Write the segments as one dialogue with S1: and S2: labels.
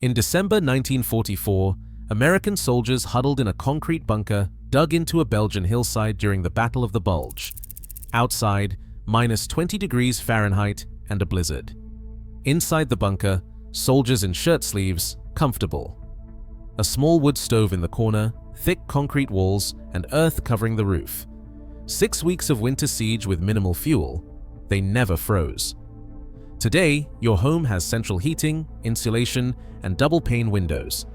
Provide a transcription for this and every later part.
S1: In December 1944, American soldiers huddled in a concrete bunker dug into a Belgian hillside during the Battle of the Bulge. Outside, minus 20 degrees Fahrenheit and a blizzard. Inside the bunker, soldiers in shirt sleeves, comfortable. A small wood stove in the corner, thick concrete walls, and earth covering the roof. 6 weeks of winter siege with minimal fuel. They never froze. Today, your home has central heating, insulation, and double-pane windows.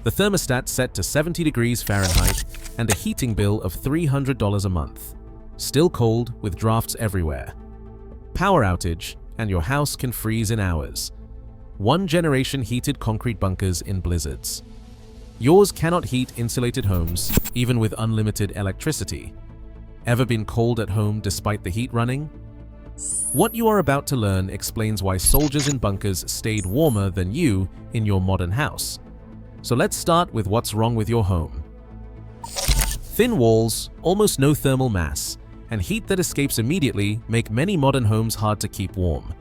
S1: The thermostat set to 70 degrees Fahrenheit and a heating bill of $300 a month. Still cold with drafts everywhere. Power outage, and your house can freeze in hours. 1-generation heated concrete bunkers in blizzards. Yours cannot heat insulated homes, even with unlimited electricity. Ever been cold at home despite the heat running? What you are about to learn explains why soldiers in bunkers stayed warmer than you in your modern house. So let's start with what's wrong with your home. Thin walls, almost no thermal mass, and heat that escapes immediately make many modern homes hard to keep warm.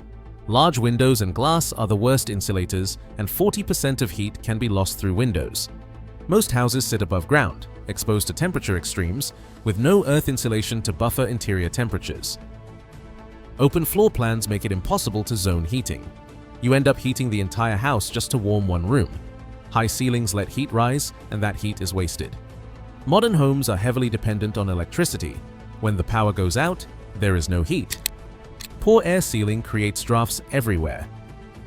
S1: Large windows and glass are the worst insulators, and 40% of heat can be lost through windows. Most houses sit above ground, exposed to temperature extremes, with no earth insulation to buffer interior temperatures. Open floor plans make it impossible to zone heating. You end up heating the entire house just to warm one room. High ceilings let heat rise, and that heat is wasted. Modern homes are heavily dependent on electricity. When the power goes out, there is no heat. Poor air sealing creates drafts everywhere.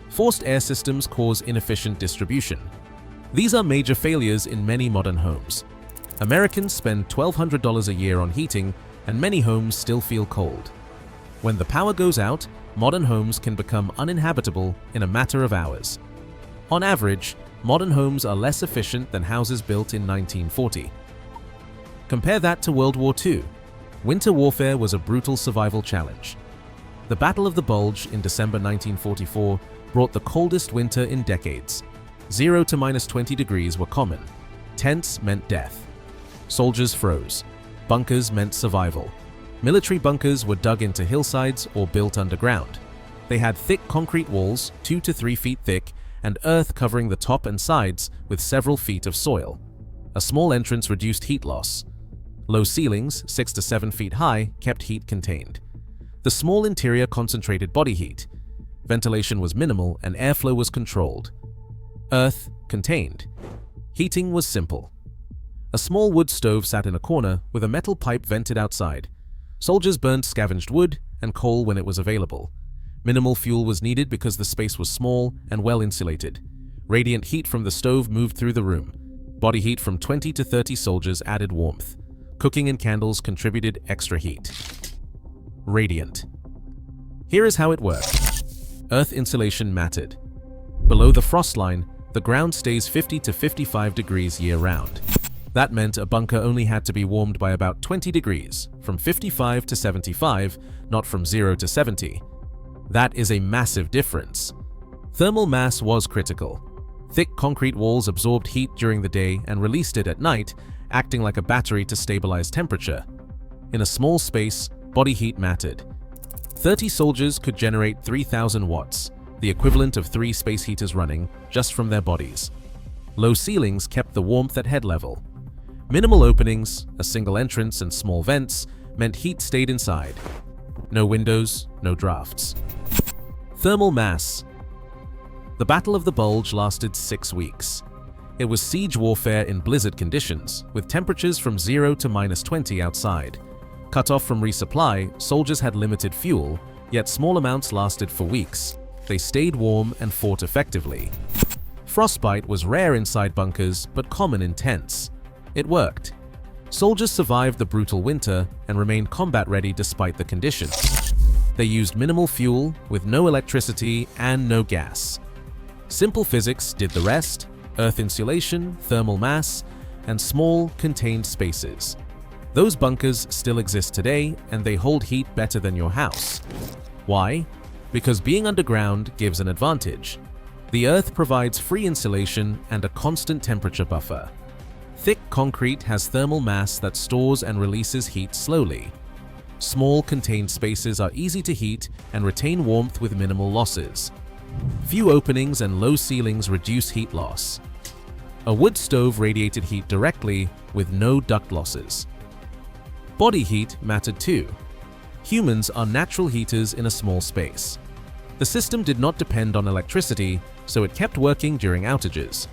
S1: Forced air systems cause inefficient distribution. These are major failures in many modern homes. Americans spend $1,200 a year on heating, and many homes still feel cold. When the power goes out, modern homes can become uninhabitable in a matter of hours. On average, modern homes are less efficient than houses built in 1940. Compare that to World War II. Winter warfare was a brutal survival challenge. The Battle of the Bulge in December 1944 brought the coldest winter in decades. 0 to minus 20 degrees were common. Tents meant death. Soldiers froze. Bunkers meant survival. Military bunkers were dug into hillsides or built underground. They had thick concrete walls, 2 to 3 feet thick, and earth covering the top and sides with several feet of soil. A small entrance reduced heat loss. Low ceilings, 6 to 7 feet high, kept heat contained. The small interior concentrated body heat. Ventilation was minimal and airflow was controlled. Earth contained. Heating was simple. A small wood stove sat in a corner with a metal pipe vented outside. Soldiers burned scavenged wood and coal when it was available. Minimal fuel was needed because the space was small and well insulated. Radiant heat from the stove moved through the room. Body heat from 20 to 30 soldiers added warmth. Cooking and candles contributed extra heat. Radiant. Here is how it worked. Earth insulation mattered. Below the frost line, the ground stays 50 to 55 degrees year-round. That meant a bunker only had to be warmed by about 20 degrees, from 55 to 75, not from 0 to 70. That is a massive difference. Thermal mass was critical. Thick concrete walls absorbed heat during the day and released it at night, acting like a battery to stabilize temperature. In a small space, body heat mattered. 30 soldiers could generate 3,000 watts, the equivalent of 3 space heaters running, just from their bodies. Low ceilings kept the warmth at head level. Minimal openings, a single entrance, and small vents meant heat stayed inside. No windows, no drafts. Thermal mass. The Battle of the Bulge lasted 6 weeks. It was siege warfare in blizzard conditions, with temperatures from 0 to minus 20 outside. Cut off from resupply, soldiers had limited fuel, yet small amounts lasted for weeks. They stayed warm and fought effectively. Frostbite was rare inside bunkers, but common in tents. It worked. Soldiers survived the brutal winter and remained combat-ready despite the conditions. They used minimal fuel, with no electricity and no gas. Simple physics did the rest: earth insulation, thermal mass, and small, contained spaces. Those bunkers still exist today, and they hold heat better than your house. Why? Because being underground gives an advantage. The earth provides free insulation and a constant temperature buffer. Thick concrete has thermal mass that stores and releases heat slowly. Small, contained spaces are easy to heat and retain warmth with minimal losses. Few openings and low ceilings reduce heat loss. A wood stove radiated heat directly with no duct losses. Body heat mattered too. Humans are natural heaters in a small space. The system did not depend on electricity, so it kept working during outages.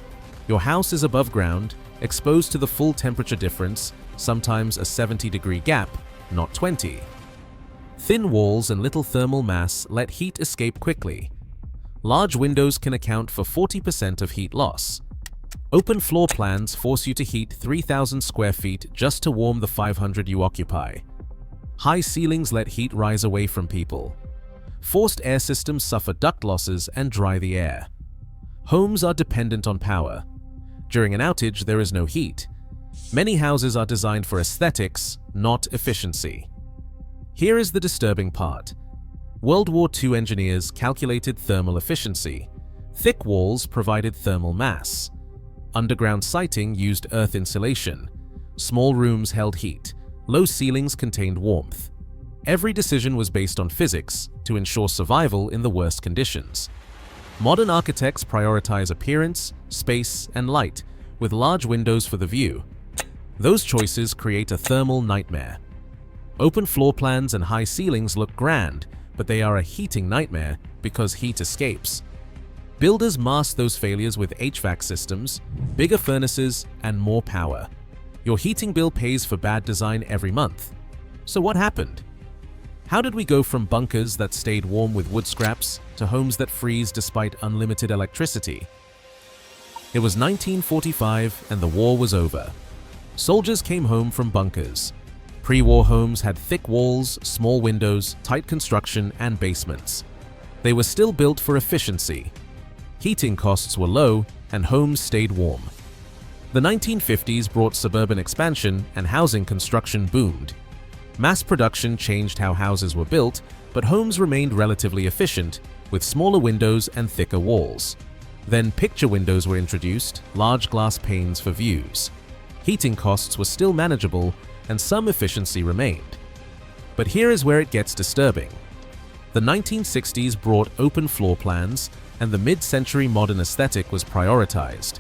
S1: Your house is above ground, exposed to the full temperature difference, sometimes a 70-degree gap, not 20. Thin walls and little thermal mass let heat escape quickly. Large windows can account for 40% of heat loss. Open floor plans force you to heat 3,000 square feet just to warm the 500 you occupy. High ceilings let heat rise away from people. Forced air systems suffer duct losses and dry the air. Homes are dependent on power. During an outage, there is no heat. Many houses are designed for aesthetics, not efficiency. Here is the disturbing part. World War II engineers calculated thermal efficiency. Thick walls provided thermal mass. Underground siting used earth insulation. Small rooms held heat. Low ceilings contained warmth. Every decision was based on physics to ensure survival in the worst conditions. Modern architects prioritize appearance, space, and light, with large windows for the view. Those choices create a thermal nightmare. Open floor plans and high ceilings look grand, but they are a heating nightmare because heat escapes. Builders mask those failures with HVAC systems, bigger furnaces, and more power. Your heating bill pays for bad design every month. So what happened? How did we go from bunkers that stayed warm with wood scraps to homes that freeze despite unlimited electricity? It was 1945 and the war was over. Soldiers came home from bunkers. Pre-war homes had thick walls, small windows, tight construction, and basements. They were still built for efficiency. Heating costs were low and homes stayed warm. The 1950s brought suburban expansion and housing construction boomed. Mass production changed how houses were built, but homes remained relatively efficient, with smaller windows and thicker walls. Then picture windows were introduced, large glass panes for views. Heating costs were still manageable, and some efficiency remained. But here is where it gets disturbing. The 1960s brought open floor plans, and the mid-century modern aesthetic was prioritized.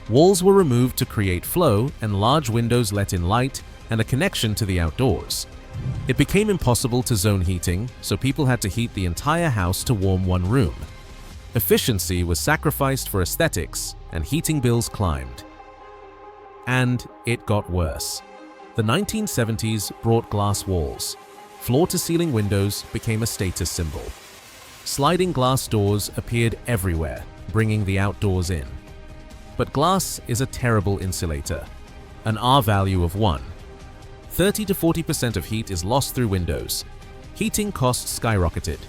S1: Walls were removed to create flow, and large windows let in light and a connection to the outdoors. It became impossible to zone heating, so people had to heat the entire house to warm one room. Efficiency was sacrificed for aesthetics, and heating bills climbed. And it got worse. The 1970s brought glass walls. Floor-to-ceiling windows became a status symbol. Sliding glass doors appeared everywhere, bringing the outdoors in. But glass is a terrible insulator, an R value of 1. 30 to 40% of heat is lost through windows. Heating costs skyrocketed.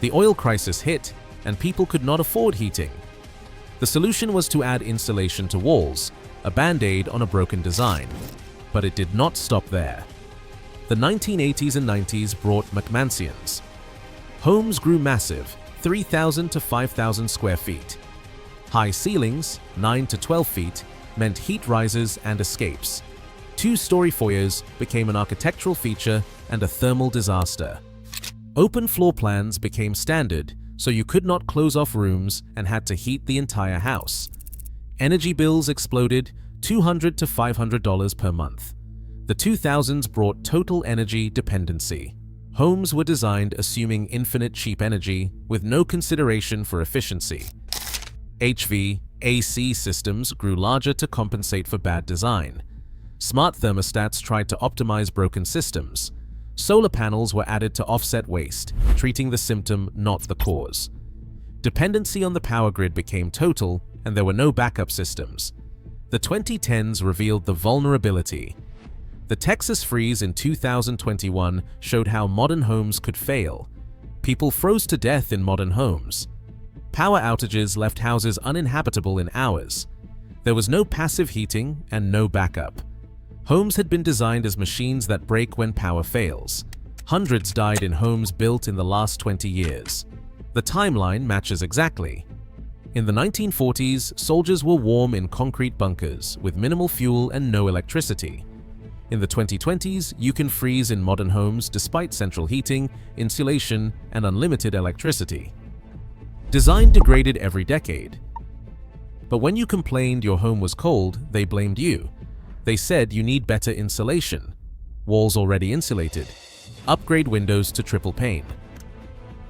S1: The oil crisis hit, and people could not afford heating. The solution was to add insulation to walls, a band-aid on a broken design. But it did not stop there. The 1980s and 90s brought McMansions. Homes grew massive, 3,000 to 5,000 square feet. High ceilings, 9 to 12 feet, meant heat rises and escapes. Two-story foyers became an architectural feature and a thermal disaster. Open floor plans became standard, so you could not close off rooms and had to heat the entire house. Energy bills exploded, $200 to $500 per month. The 2000s brought total energy dependency. Homes were designed assuming infinite cheap energy with no consideration for efficiency. HVAC systems grew larger to compensate for bad design. Smart thermostats tried to optimize broken systems. Solar panels were added to offset waste, treating the symptom, not the cause. Dependency on the power grid became total, and there were no backup systems. The 2010s revealed the vulnerability. The Texas freeze in 2021 showed how modern homes could fail. People froze to death in modern homes. Power outages left houses uninhabitable in hours. There was no passive heating and no backup. Homes had been designed as machines that break when power fails. Hundreds died in homes built in the last 20 years. The timeline matches exactly. In the 1940s, soldiers were warm in concrete bunkers with minimal fuel and no electricity. In the 2020s, you can freeze in modern homes despite central heating, insulation, and unlimited electricity. Design degraded every decade. But when you complained your home was cold, they blamed you. They said you need better insulation. Walls already insulated. Upgrade windows to triple pane.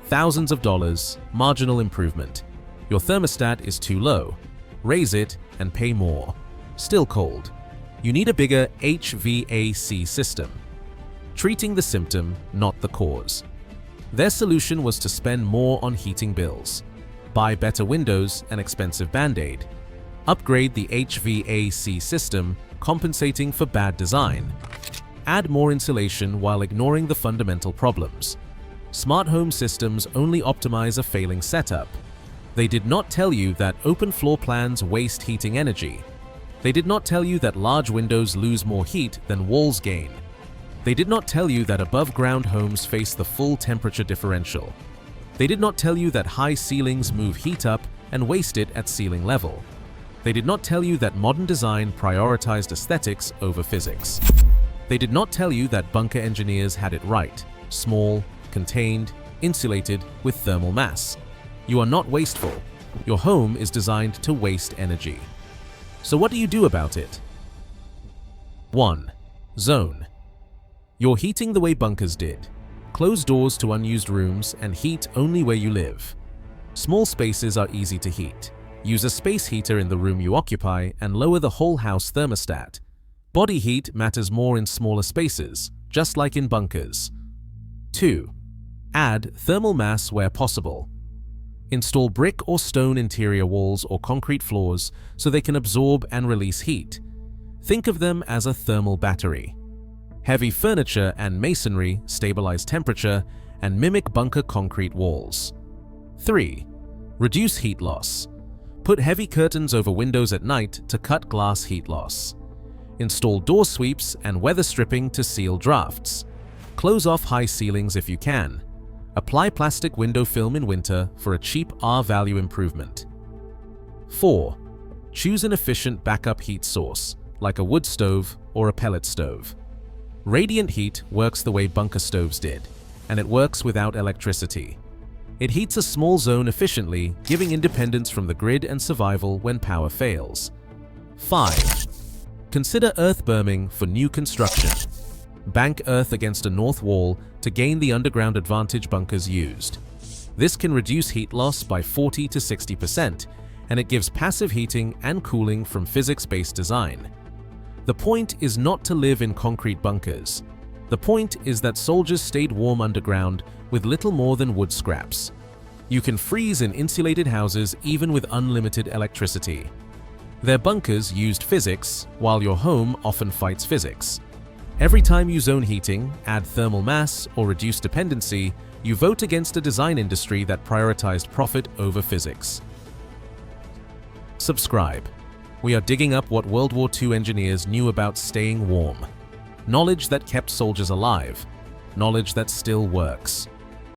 S1: Thousands of dollars, marginal improvement. Your thermostat is too low. Raise it and pay more. Still cold. You need a bigger HVAC system. Treating the symptom, not the cause. Their solution was to spend more on heating bills. Buy better windows and expensive Band-Aid. Upgrade the HVAC system, compensating for bad design. Add more insulation while ignoring the fundamental problems. Smart home systems only optimize a failing setup. They did not tell you that open floor plans waste heating energy. They did not tell you that large windows lose more heat than walls gain. They did not tell you that above-ground homes face the full temperature differential. They did not tell you that high ceilings move heat up and waste it at ceiling level. They did not tell you that modern design prioritized aesthetics over physics. They did not tell you that bunker engineers had it right: small, contained, insulated with thermal mass. You are not wasteful. Your home is designed to waste energy. So what do you do about it? 1. Zone. You're heating the way bunkers did. Close doors to unused rooms and heat only where you live. Small spaces are easy to heat. Use a space heater in the room you occupy and lower the whole house thermostat. Body heat matters more in smaller spaces, just like in bunkers. 2. Add thermal mass where possible. Install brick or stone interior walls or concrete floors so they can absorb and release heat. Think of them as a thermal battery. Heavy furniture and masonry stabilize temperature and mimic bunker concrete walls. 3. Reduce heat loss. Put heavy curtains over windows at night to cut glass heat loss. Install door sweeps and weather stripping to seal drafts. Close off high ceilings if you can. Apply plastic window film in winter for a cheap R-value improvement. 4. Choose an efficient backup heat source, like a wood stove or a pellet stove. Radiant heat works the way bunker stoves did, and it works without electricity. It heats a small zone efficiently, giving independence from the grid and survival when power fails. 5. Consider earth berming for new construction. Bank earth against a north wall to gain the underground advantage bunkers used. This can reduce heat loss by 40 to 60%, and it gives passive heating and cooling from physics-based design. The point is not to live in concrete bunkers. The point is that soldiers stayed warm underground with little more than wood scraps. You can freeze in insulated houses even with unlimited electricity. Their bunkers used physics, while your home often fights physics. Every time you zone heating, add thermal mass, or reduce dependency, you vote against a design industry that prioritized profit over physics. Subscribe. We are digging up what World War II engineers knew about staying warm. Knowledge that kept soldiers alive. Knowledge that still works.